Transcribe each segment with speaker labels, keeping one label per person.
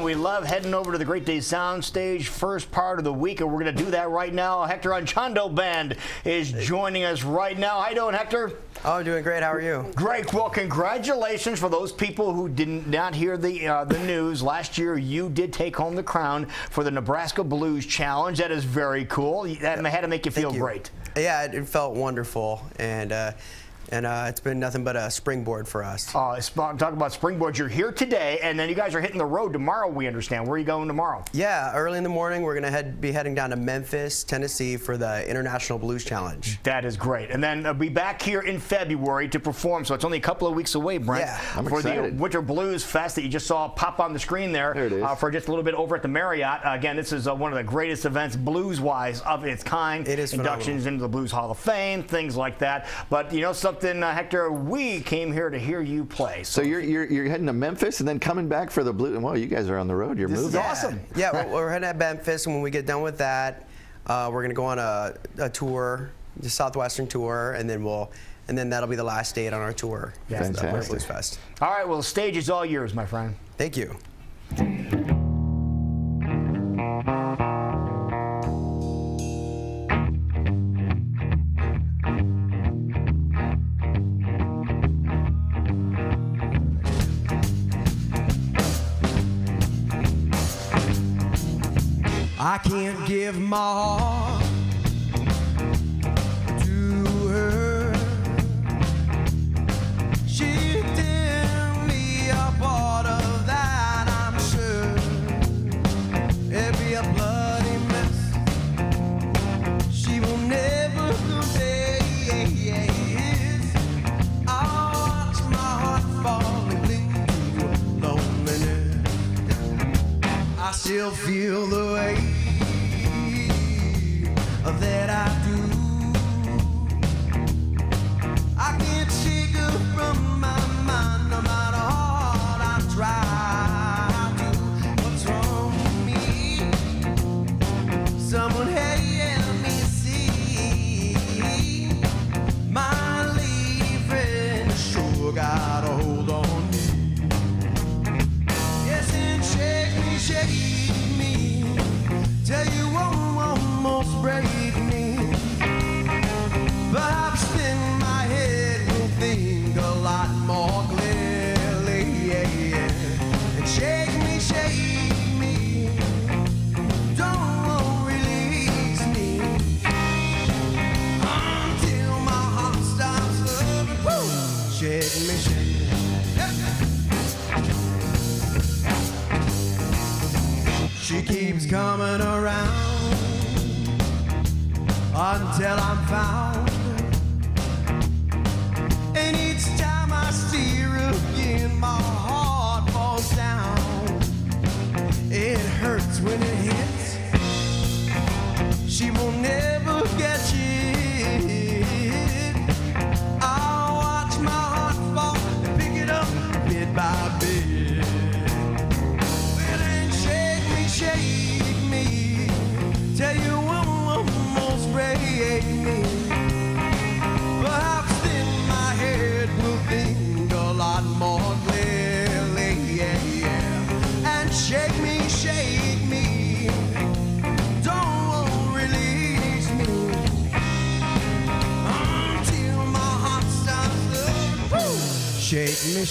Speaker 1: and we love heading over to the Great Day Soundstage first part of the week, and we're going to do that right now. Hector Anchondo Band is joining us right now. How you doing, Hector?
Speaker 2: Oh, I'm doing great. How are you?
Speaker 1: Great. Well, congratulations for those people who did not hear the news. Last year, you did take home the crown for the Nebraska Blues Challenge. That is very cool. That had to make you feel great.
Speaker 2: Yeah, it felt wonderful, and it's been nothing but a springboard for us.
Speaker 1: Talk about springboards. You're here today, and then you guys are hitting the road tomorrow, we understand. Where are you going tomorrow?
Speaker 2: Yeah, early in the morning, we're going to be heading down to Memphis, Tennessee for the International Blues Challenge.
Speaker 1: That is great. And then be back here in February to perform, so it's only a couple of weeks away, Brent,
Speaker 2: yeah,
Speaker 1: for the Winter Blues Fest that you just saw pop on the screen there,
Speaker 3: it is.
Speaker 1: For just a little bit over at the Marriott. Again, this is one of the greatest events blues-wise of its kind.
Speaker 2: It is
Speaker 1: inductions
Speaker 2: phenomenal.
Speaker 1: into the Blues Hall of Fame, things like that. But you know something, Hector? We came here to hear you play.
Speaker 3: So you're heading to Memphis and then coming back for the Blue. Well, you guys are on the road. You're moving.
Speaker 1: This is awesome.
Speaker 2: Yeah, we're heading to Memphis, and when we get done with that, we're going to go on a tour, the Southwestern tour, and then that'll be the last date on our tour.
Speaker 1: Yeah,
Speaker 2: for the Winter Blues Fest.
Speaker 1: All right, well, the stage is all yours, my friend.
Speaker 2: Thank you.
Speaker 4: I can't give my heart to her. She did me a part of that, I'm sure. It'll be a bloody mess. She will never forget. I'll watch my heart falling into loneliness. I still feel the way that I do. I can't shake her from my mind, no matter how hard I try to. What's wrong with me? Someone help me see. My lady friend sure got a hold on me. Yes, and shake me, tell you almost break me. Perhaps then my head will think a lot more clearly. And shake me, don't release me until my heart stops loving. Woo! Shake me. She keeps coming around until I'm found. And each time I see her again, my heart falls down. It hurts when it hits. She will never get it. I'll watch my heart fall and pick it up bit by bit. Well, then shake me, tell you almost break me. Perhaps then my head will think a lot more clearly. And shake me, don't release me until my heart stops. Shake me.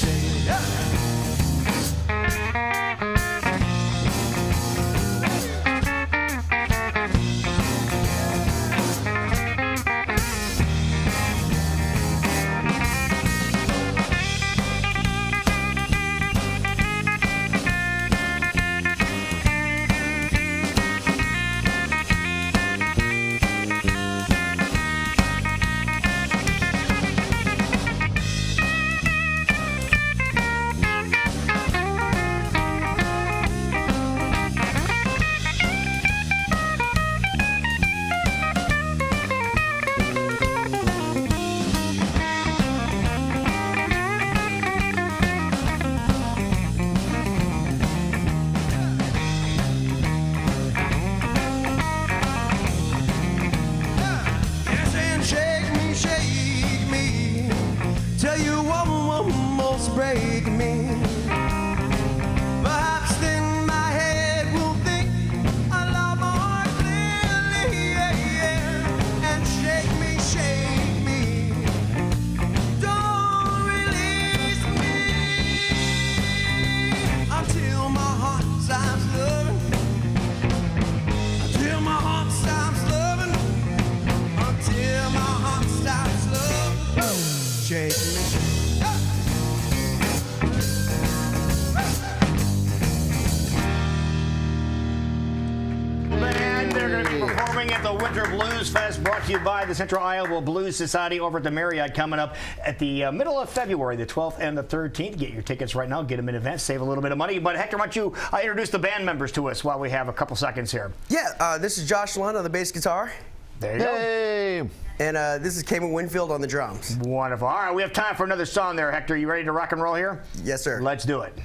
Speaker 1: performing at the Winter Blues Fest, brought to you by the Central Iowa Blues Society over at the Marriott, coming up at the middle of February, the 12th and the 13th. Get your tickets right now. Get them in advance. Save a little bit of money. But Hector, why don't you introduce the band members to us while we have a couple seconds here?
Speaker 2: Yeah, this is Josh Lund on the bass guitar.
Speaker 1: There you go.
Speaker 3: Hey!
Speaker 2: And this is Kevin Winfield on the drums.
Speaker 1: Wonderful. All right, we have time for another song there, Hector. You ready to rock and roll here?
Speaker 2: Yes, sir.
Speaker 1: Let's do it.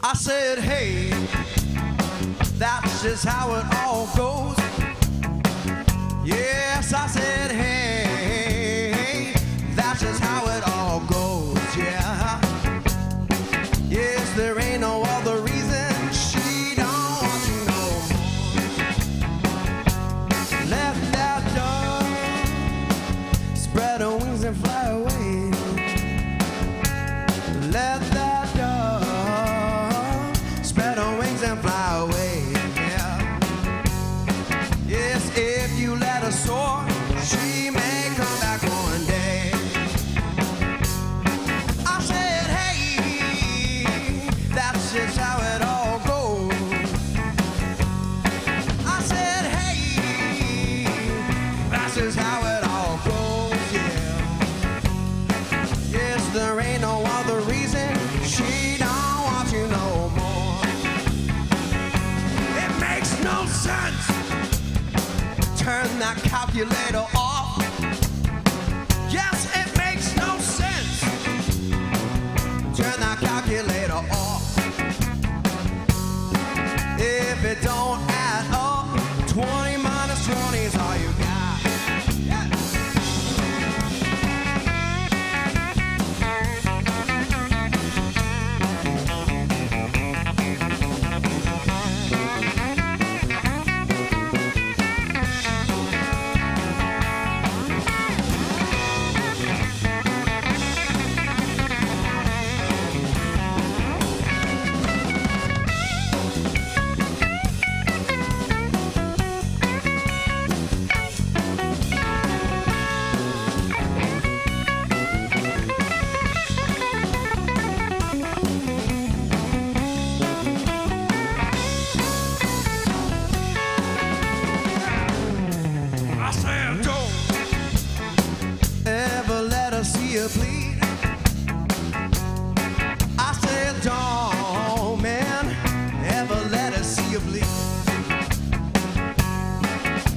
Speaker 4: I said, hey, that's just how it all goes. Yes, I said, hey, that's just how it all goes, yeah. Yes, there ain't no other reason she don't want you no more. Let that dove spread her wings and fly away. Let that dove spread her wings and fly away, yeah. Yes, if you let her soar, she may come back one day. I said, hey, that's just how it all goes. I said, hey, that's just how it all goes, yeah. Yes, there ain't no other reason she don't want you no more. It makes no sense. Turn that calculator off. Yes, it makes no sense. Turn that calculator off. If it don't add up, 20 minus 20 is all you got. Yeah. I said, don't ever let her see you bleed. I said, don't, man, ever let her see you bleed.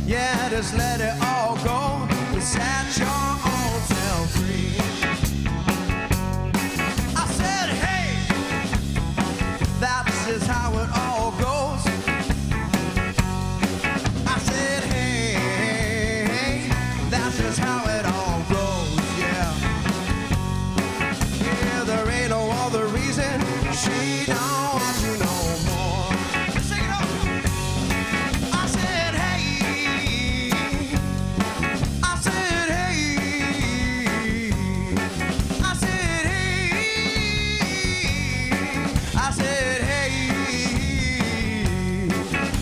Speaker 4: Yeah, just let it all go. Set your own self free. I said, hey, that's just how it all goes. I said, hey, that's just how it all goes, yeah. Yeah, there ain't no other reason she don't want you no more. Sing it up. I said, hey, I said, hey, I said, hey, I said, hey,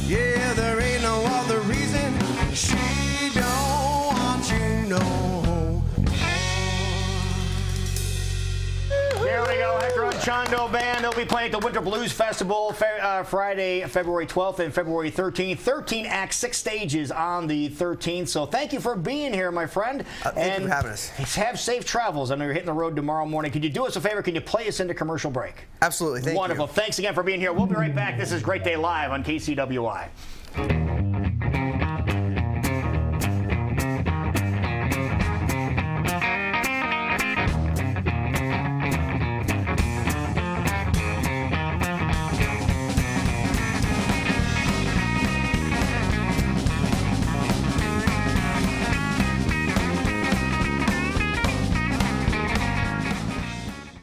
Speaker 4: yeah, there ain't no other reason she don't want you no more.
Speaker 1: There we go, Hector Anchondo Band. They'll be playing at the Winter Blues Festival Friday, February 12th and February 13th. 13 acts, 6 stages on the 13th. So thank you for being here, my friend.
Speaker 2: Thank you for having us.
Speaker 1: Have safe travels. I know you're hitting the road tomorrow morning. Could you do us a favor? Can you play us into commercial break?
Speaker 2: Absolutely, thank
Speaker 1: Wonderful.
Speaker 2: you.
Speaker 1: Thanks again for being here. We'll be right back. This is Great Day Live on KCWI.